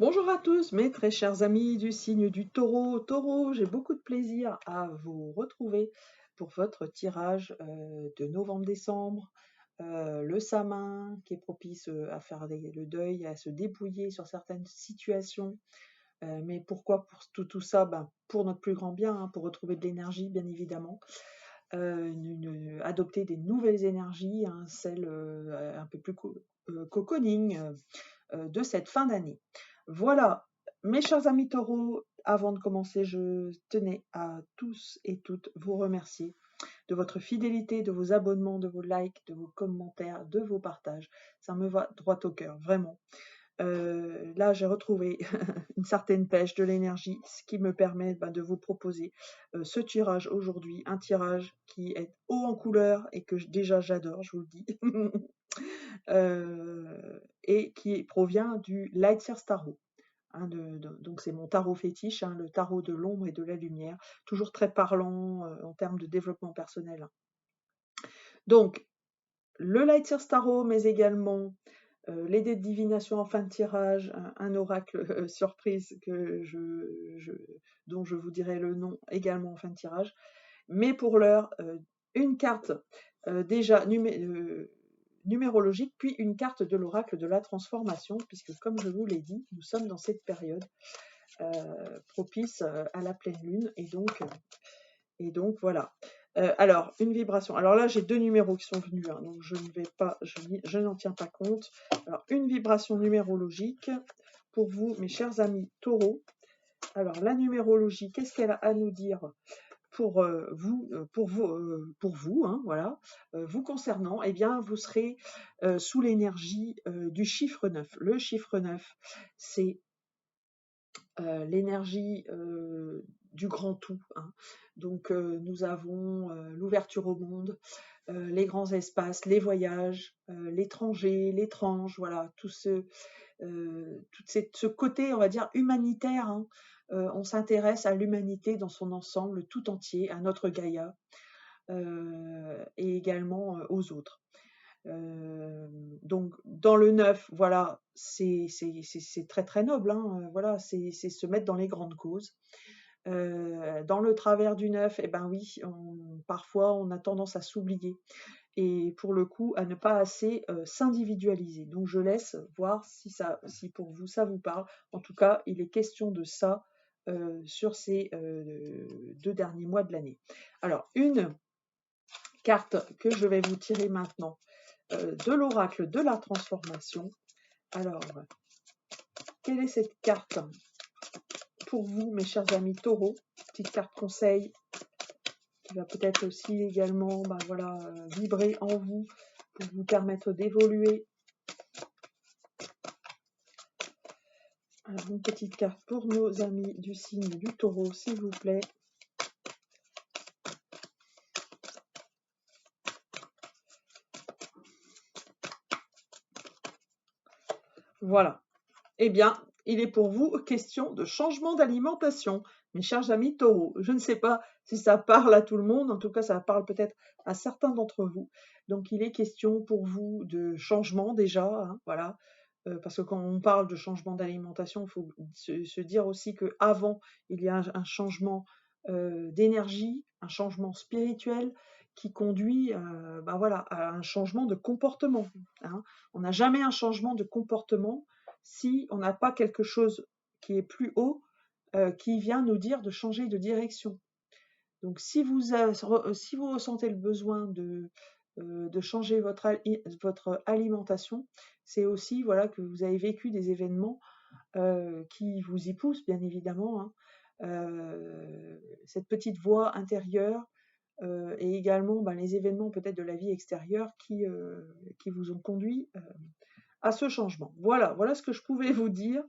Bonjour à tous, mes très chers amis du signe du taureau. Taureau, j'ai beaucoup de plaisir à vous retrouver pour votre tirage de novembre-décembre. Le Samin qui est propice à faire le deuil, à se dépouiller sur certaines situations. Mais pourquoi pour tout ça? Pour notre plus grand bien, hein, pour retrouver de l'énergie, bien évidemment. Adopter des nouvelles énergies, hein, celles un peu plus cocooning de cette fin d'année. Voilà, mes chers amis taureaux, avant de commencer, je tenais à tous et toutes vous remercier de votre fidélité, de vos abonnements, de vos likes, de vos commentaires, de vos partages. Ça me va droit au cœur, vraiment. Là, j'ai retrouvé une certaine pêche, de l'énergie, ce qui me permet de vous proposer ce tirage aujourd'hui, un tirage qui est haut en couleur et que déjà j'adore, je vous le dis, et qui provient du Lightseer Tarot. Hein, donc c'est mon tarot fétiche, hein, le tarot de l'ombre et de la lumière, toujours très parlant en termes de développement personnel. Donc, le Lightseer Tarot, mais également les dés de divination en fin de tirage, un oracle surprise dont je vous dirai le nom également en fin de tirage. Mais pour l'heure, une carte déjà numérologique, puis une carte de l'oracle de la transformation, puisque comme je vous l'ai dit, nous sommes dans cette période propice à la pleine lune, et donc voilà. Alors, une vibration. Alors là, j'ai 2 numéros qui sont venus, hein, donc je n'en tiens pas compte. Alors, une vibration numérologique pour vous, mes chers amis taureaux. Alors, la numérologie, qu'est-ce qu'elle a à nous dire pour vous, hein, voilà, vous concernant? Eh bien, vous serez sous l'énergie du chiffre 9. Le chiffre 9, c'est l'énergie du grand tout, hein. Donc nous avons l'ouverture au monde, les grands espaces, les voyages, l'étranger, l'étrange, voilà, ce côté, on va dire, humanitaire, hein. On s'intéresse à l'humanité dans son ensemble, tout entier, à notre Gaïa, et également aux autres. Donc dans le neuf, voilà, c'est très très noble, hein, voilà, c'est se mettre dans les grandes causes. Dans le travers du neuf, eh ben oui, parfois on a tendance à s'oublier et pour le coup à ne pas assez s'individualiser. Donc je laisse voir si pour vous ça vous parle. En tout cas, il est question de ça sur ces 2 derniers mois de l'année. Alors une carte que je vais vous tirer maintenant de l'oracle de la transformation. Alors, quelle est cette carte pour vous, mes chers amis taureaux? Petite carte conseil qui va peut-être aussi également vibrer en vous pour vous permettre d'évoluer. Alors, une petite carte pour nos amis du signe du taureau, s'il vous plaît. Voilà. Eh bien, il est pour vous question de changement d'alimentation, mes chers amis taureaux. Je ne sais pas si ça parle à tout le monde, en tout cas ça parle peut-être à certains d'entre vous. Donc il est question pour vous de changement déjà, hein, voilà. Parce que quand on parle de changement d'alimentation, il faut se dire aussi qu'avant, il y a un changement d'énergie, un changement spirituel qui conduit à un changement de comportement, hein. On n'a jamais un changement de comportement si on n'a pas quelque chose qui est plus haut, qui vient nous dire de changer de direction. Donc si vous ressentez le besoin de changer votre alimentation, c'est aussi voilà, que vous avez vécu des événements qui vous y poussent, bien évidemment, hein. Cette petite voix intérieure et également les événements peut-être de la vie extérieure qui vous ont conduit à ce changement. Voilà ce que je pouvais vous dire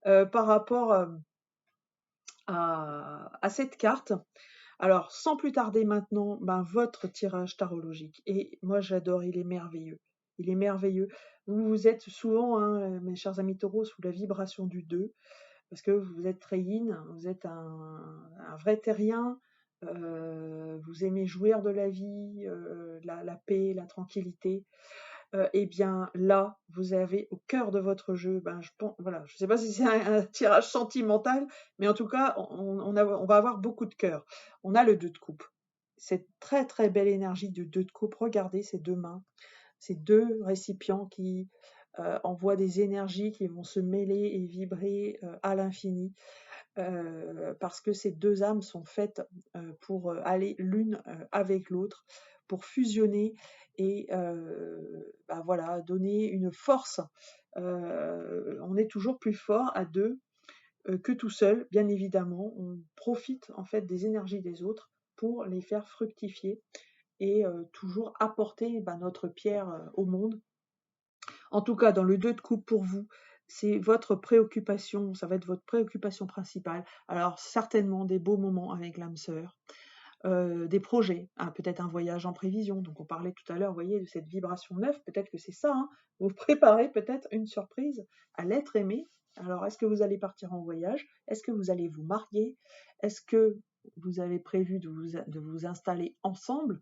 par rapport à cette carte. Alors, sans plus tarder maintenant, votre tirage tarologique. Et moi, j'adore, il est merveilleux. Il est merveilleux. Vous êtes souvent, hein, mes chers amis taureaux, sous la vibration du 2, parce que vous êtes très yin, vous êtes un vrai terrien, vous aimez jouir de la vie, la paix, la tranquillité. eh bien là, vous avez au cœur de votre jeu, ben, voilà, je ne sais pas si c'est un tirage sentimental, mais en tout cas, on va avoir beaucoup de cœur. On a le 2 de coupe. Cette très très belle énergie du 2 de coupe. Regardez ces deux mains, ces deux récipients qui envoient des énergies qui vont se mêler et vibrer à l'infini, parce que ces deux âmes sont faites pour aller l'une avec l'autre, pour fusionner et bah voilà, donner une force. On est toujours plus fort à deux que tout seul, bien évidemment. On profite en fait des énergies des autres pour les faire fructifier et toujours apporter bah, notre pierre au monde. En tout cas, dans le 2 de coupe pour vous, c'est votre préoccupation, ça va être votre préoccupation principale. Alors certainement des beaux moments avec l'âme sœur, des projets, peut-être un voyage en prévision. Donc on parlait tout à l'heure, vous voyez, de cette vibration 9, peut-être que c'est ça, hein. Vous préparez peut-être une surprise à l'être aimé. Alors est-ce que vous allez partir en voyage? Est-ce que vous allez vous marier? Est-ce que vous avez prévu de vous installer ensemble?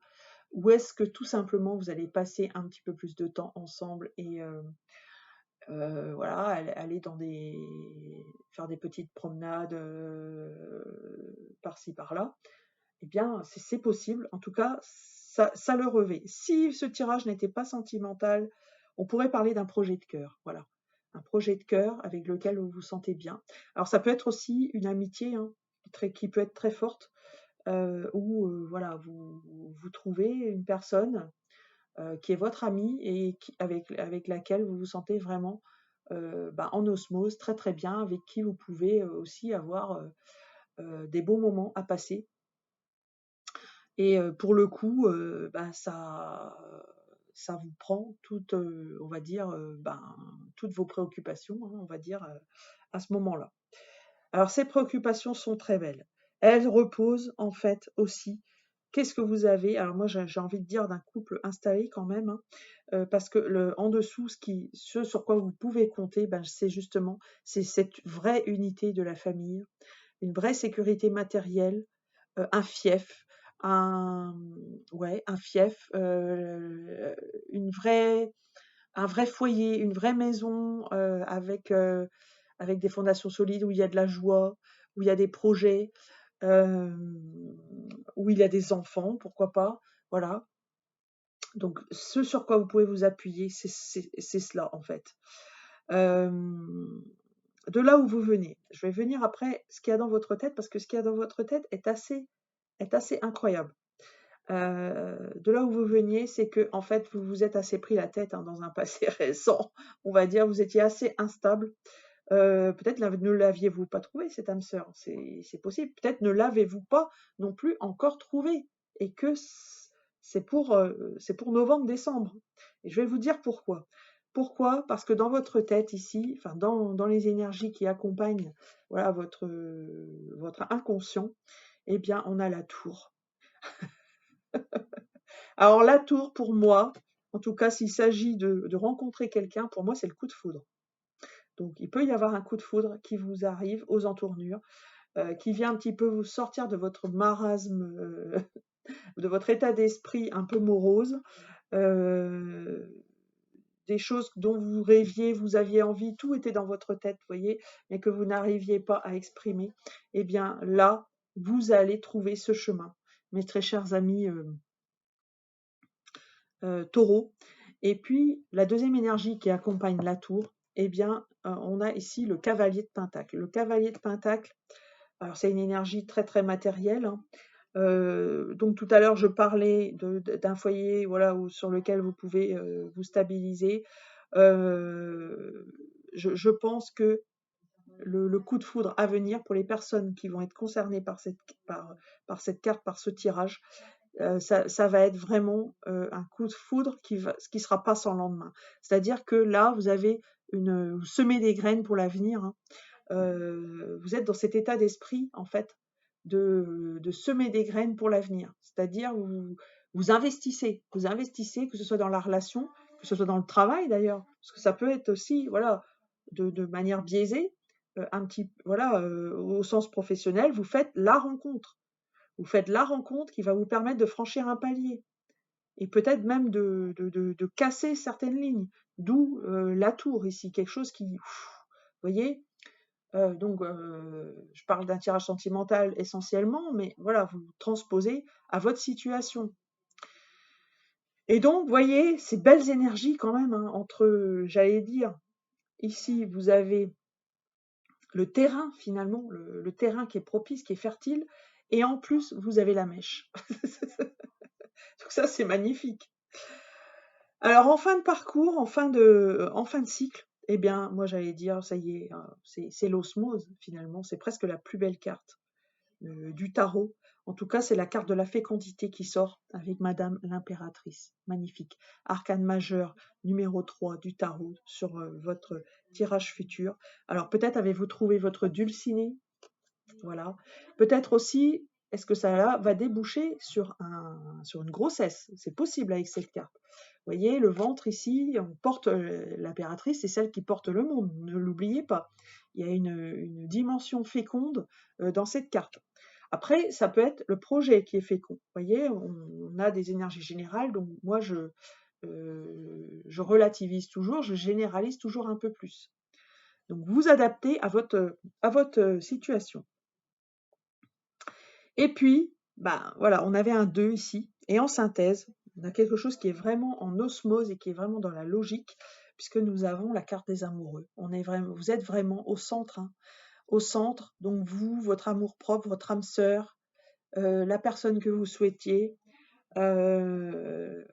Ou est-ce que tout simplement vous allez passer un petit peu plus de temps ensemble et voilà, aller faire des petites promenades par-ci par-là? Eh bien, c'est possible. En tout cas, ça le revêt. Si ce tirage n'était pas sentimental, on pourrait parler d'un projet de cœur. Voilà, un projet de cœur avec lequel vous vous sentez bien. Alors, ça peut être aussi une amitié hein, qui peut être très forte, où voilà, vous trouvez une personne qui est votre amie et avec laquelle vous vous sentez vraiment bah, en osmose, très très bien, avec qui vous pouvez aussi avoir des bons moments à passer. Et pour le coup, bah, ça vous prend toutes, on va dire, ben, toutes vos préoccupations, hein, on va dire, à ce moment-là. Alors ces préoccupations sont très belles. Elles reposent en fait aussi. Qu'est-ce que vous avez? Alors moi j'ai envie de dire d'un couple installé quand même, hein, parce que en dessous, ce sur quoi vous pouvez compter, ben, c'est justement c'est cette vraie unité de la famille, une vraie sécurité matérielle, un fief, un, ouais, un fief, un vrai foyer, une vraie maison avec des fondations solides où il y a de la joie, où il y a des projets, euh, où il y a des enfants, pourquoi pas. Voilà. Donc, ce sur quoi vous pouvez vous appuyer, c'est cela en fait. Euh, de là où vous venez. Je vais venir après ce qu'il y a dans votre tête parce que ce qu'il y a dans votre tête est assez incroyable. De là où vous veniez, c'est que en fait, vous vous êtes assez pris la tête hein, dans un passé récent, on va dire, vous étiez assez instable. Peut-être ne l'aviez-vous pas trouvé, cette âme sœur, c'est possible. Peut-être ne l'avez-vous pas non plus encore trouvé, et que c'est pour novembre-décembre. Et je vais vous dire pourquoi. Pourquoi? Parce que dans votre tête ici, enfin dans les énergies qui accompagnent voilà, votre inconscient, eh bien, on a la tour. Alors la tour, pour moi, en tout cas s'il s'agit de rencontrer quelqu'un, pour moi c'est le coup de foudre. Donc il peut y avoir un coup de foudre qui vous arrive aux entournures, qui vient un petit peu vous sortir de votre marasme, de votre état d'esprit un peu morose, des choses dont vous rêviez, vous aviez envie, tout était dans votre tête, vous voyez, mais que vous n'arriviez pas à exprimer. Eh bien là, vous allez trouver ce chemin, mes très chers amis taureau. Et puis, la deuxième énergie qui accompagne la tour, eh bien, on a ici le cavalier de Pentacle. Le cavalier de Pentacle, alors c'est une énergie très très matérielle. Hein. Donc tout à l'heure, je parlais d'un foyer voilà, sur lequel vous pouvez vous stabiliser. Je pense que le coup de foudre à venir pour les personnes qui vont être concernées par cette carte, par ce tirage, ça va être vraiment un coup de foudre qui sera pas sans lendemain. C'est-à-dire que là, vous semez des graines pour l'avenir. Hein. Vous êtes dans cet état d'esprit, en fait, de semer des graines pour l'avenir. C'est-à-dire vous investissez, que ce soit dans la relation, que ce soit dans le travail d'ailleurs, parce que ça peut être aussi, voilà, de manière biaisée, voilà, au sens professionnel, vous faites la rencontre. Vous faites la rencontre qui va vous permettre de franchir un palier. et peut-être même de casser certaines lignes. D'où la tour ici, quelque chose qui, vous voyez, donc je parle d'un tirage sentimental essentiellement, mais voilà, vous transposez à votre situation. Et donc, vous voyez, ces belles énergies quand même, hein, entre, j'allais dire, ici, vous avez le terrain finalement, le terrain qui est propice, qui est fertile, et en plus, vous avez la mèche. Donc ça, c'est magnifique. Alors, en fin de parcours, en fin de cycle, eh bien, moi, j'allais dire, ça y est, c'est l'osmose, finalement. C'est presque la plus belle carte du tarot. En tout cas, c'est la carte de la fécondité qui sort avec Madame l'impératrice. Magnifique. Arcane majeur numéro 3 du tarot sur votre tirage futur. Alors, peut-être avez-vous trouvé votre dulciné. Voilà. Peut-être aussi, est-ce que ça là, va déboucher sur une grossesse? C'est possible avec cette carte. Vous voyez, le ventre ici, on porte l'impératrice, c'est celle qui porte le monde, ne l'oubliez pas. Il y a une dimension féconde dans cette carte. Après, ça peut être le projet qui est fécond. Vous voyez, on a des énergies générales, donc moi je relativise toujours, je généralise toujours un peu plus. Donc vous adaptez à votre situation. Et puis, ben voilà, on avait un 2 ici, et en synthèse, on a quelque chose qui est vraiment en osmose et qui est vraiment dans la logique, puisque nous avons la carte des amoureux. Vous êtes vraiment au centre, hein, au centre, donc vous, votre amour propre, votre âme sœur, la personne que vous souhaitiez. Voilà,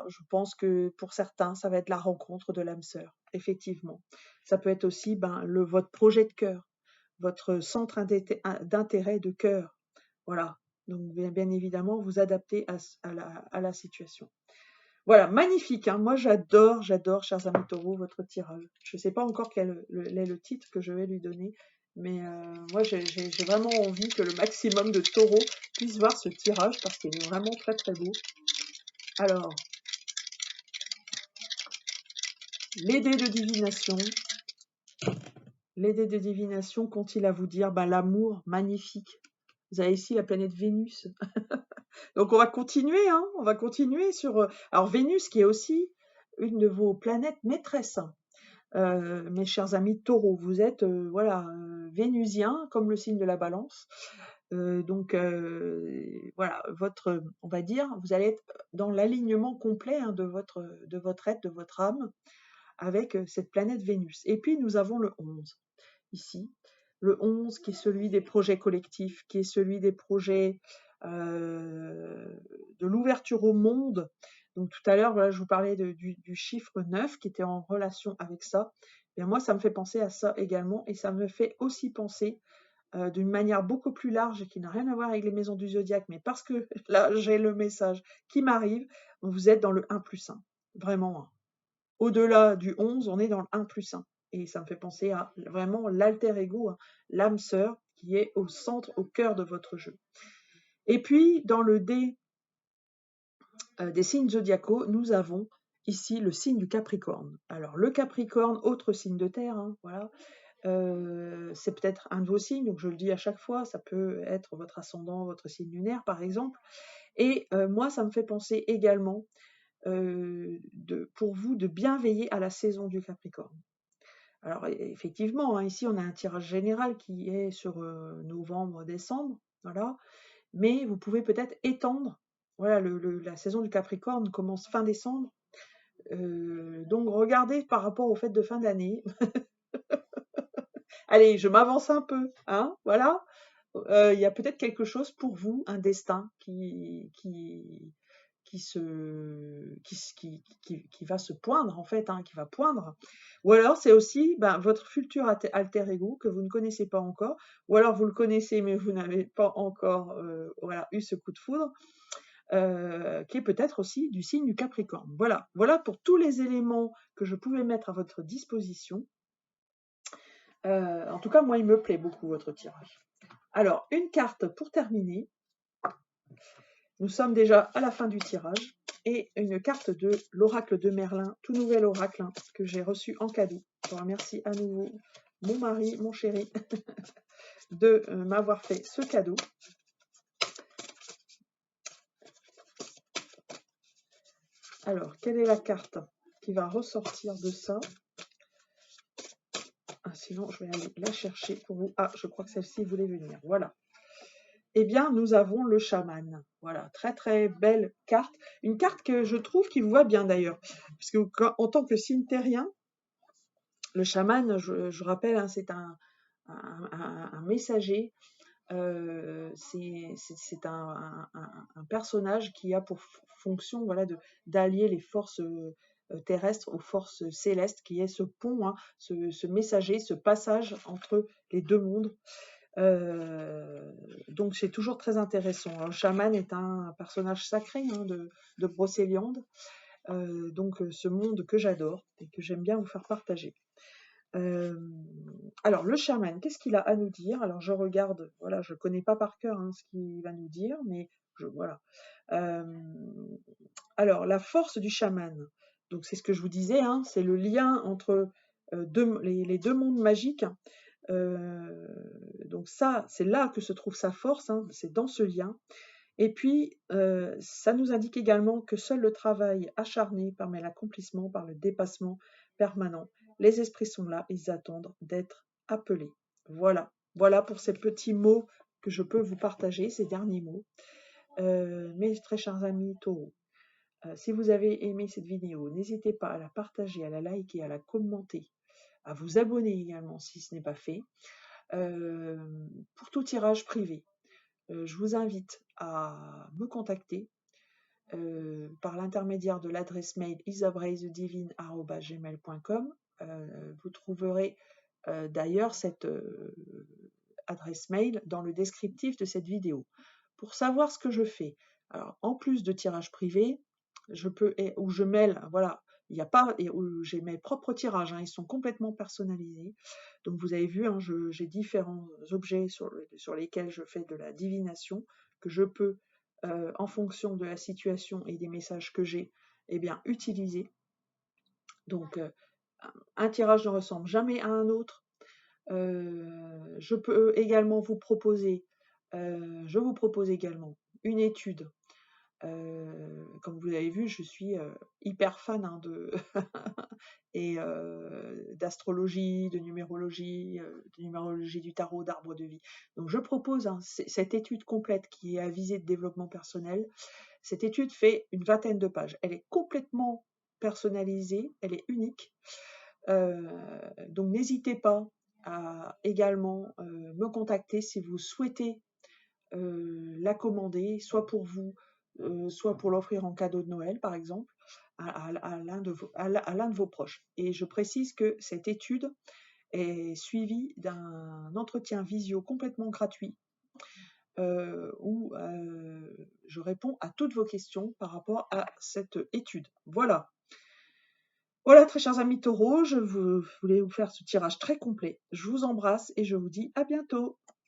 je pense que pour certains, ça va être la rencontre de l'âme sœur, effectivement. Ça peut être aussi votre projet de cœur, votre centre d'intérêt de cœur. Voilà, donc bien évidemment, vous adaptez à la situation. Voilà, magnifique, hein. Moi j'adore, chers amis taureaux, votre tirage. Je ne sais pas encore quel est le titre que je vais lui donner, mais moi j'ai vraiment envie que le maximum de taureaux puissent voir ce tirage parce qu'il est vraiment très très beau. Alors, les dés de divination. Les dés de divination qu'ont-ils à vous dire? L'amour, magnifique. Vous avez ici la planète Vénus. Donc on va continuer, hein, on va continuer sur. Alors Vénus, qui est aussi une de vos planètes maîtresses, mes chers amis taureaux, vous êtes voilà vénusiens comme le signe de la Balance. Donc voilà, on va dire, vous allez être dans l'alignement complet hein, de votre être, de votre âme, avec cette planète Vénus. Et puis nous avons le 11 ici. Le 11 qui est celui des projets collectifs, qui est celui des projets de l'ouverture au monde. Donc tout à l'heure, voilà, je vous parlais du chiffre 9 qui était en relation avec ça. Et moi, ça me fait penser à ça également. Et ça me fait aussi penser d'une manière beaucoup plus large et qui n'a rien à voir avec les maisons du zodiaque, mais parce que là, j'ai le message qui m'arrive. Vous êtes dans le 1+1. Vraiment. Hein. Au-delà du 11, on est dans le 1+1. Et ça me fait penser à vraiment l'alter ego, hein, l'âme sœur, qui est au centre, au cœur de votre jeu. Et puis, dans le dé des signes zodiacaux, nous avons ici le signe du Capricorne. Alors, le Capricorne, autre signe de terre, hein, voilà. C'est peut-être un de vos signes, donc je le dis à chaque fois, ça peut être votre ascendant, votre signe lunaire, par exemple. Et moi, ça me fait penser également pour vous de bien veiller à la saison du Capricorne. Alors effectivement, hein, ici on a un tirage général qui est sur novembre-décembre, voilà. Mais vous pouvez peut-être étendre. Voilà, la saison du Capricorne commence fin décembre. Donc regardez par rapport aux fêtes de fin d'année. Allez, je m'avance un peu, hein, voilà. Il y a peut-être quelque chose pour vous, un destin qui va se poindre en fait, hein, qui va poindre. Ou alors c'est aussi votre futur alter ego que vous ne connaissez pas encore, ou alors vous le connaissez mais vous n'avez pas encore voilà, eu ce coup de foudre, qui est peut-être aussi du signe du Capricorne. Voilà pour tous les éléments que je pouvais mettre à votre disposition. En tout cas, moi, il me plaît beaucoup votre tirage. Alors, une carte pour terminer. Nous sommes déjà à la fin du tirage. Et une carte de l'oracle de Merlin, tout nouvel oracle hein, que j'ai reçu en cadeau. Je remercie à nouveau mon mari, mon chéri, de m'avoir fait ce cadeau. Alors, quelle est la carte qui va ressortir de ça? Ah, sinon, je vais aller la chercher pour vous. Ah, je crois que celle-ci voulait venir. Voilà. Eh bien, nous avons le chaman. Voilà, très très belle carte. Une carte que je trouve qui vous va bien d'ailleurs. Puisque en tant que signe terrien, le chaman, je rappelle, hein, c'est un messager. C'est un personnage qui a pour fonction, voilà, d'allier les forces terrestres aux forces célestes, qui est ce pont, hein, ce messager, ce passage entre les deux mondes. Donc c'est toujours très intéressant. Alors, le chaman est un personnage sacré, hein, de Brocéliande, donc ce monde que j'adore et que j'aime bien vous faire partager. Alors le chaman, qu'est-ce qu'il a à nous dire? Alors je regarde, voilà, je connais pas par cœur, hein, ce qu'il va nous dire, mais voilà. Alors la force du chaman, donc c'est ce que je vous disais, hein, c'est le lien entre les deux mondes magiques. Donc ça, c'est là que se trouve sa force, hein, c'est dans ce lien. Et puis, ça nous indique également que seul le travail acharné permet l'accomplissement par le dépassement permanent. Les esprits sont là, ils attendent d'être appelés. Voilà, voilà pour ces petits mots que je peux vous partager, ces derniers mots. Mes très chers amis taureaux, si vous avez aimé cette vidéo, n'hésitez pas à la partager, à la liker, à la commenter, à vous abonner également si ce n'est pas fait. Pour tout tirage privé, je vous invite à me contacter par l'intermédiaire de l'adresse mail isabraizedivine@gmail.com. Vous trouverez d'ailleurs cette adresse mail dans le descriptif de cette vidéo. Pour savoir ce que je fais, alors en plus de tirage privé, où je mêle, voilà, il n'y a pas, où j'ai mes propres tirages, hein, ils sont complètement personnalisés. Donc vous avez vu, hein, j'ai différents objets sur lesquels je fais de la divination, que je peux, en fonction de la situation et des messages que j'ai, eh bien, utiliser. Donc un tirage ne ressemble jamais à un autre. Je peux également vous proposer, je vous propose également une étude. Comme vous l'avez vu, je suis hyper fan, hein, et d'astrologie, de numérologie du tarot, d'arbre de vie. Donc je propose, hein, cette étude complète qui est à visée de développement personnel. Cette étude fait une 20aine de pages. Elle est complètement personnalisée, elle est unique. Donc n'hésitez pas à également me contacter si vous souhaitez la commander, soit pour vous, soit pour l'offrir en cadeau de Noël, par exemple, à l'un de vos proches. Et je précise que cette étude est suivie d'un entretien visio complètement gratuit, où je réponds à toutes vos questions par rapport à cette étude. Voilà. Voilà, très chers amis taureaux, je voulais vous faire ce tirage très complet. Je vous embrasse et je vous dis à bientôt.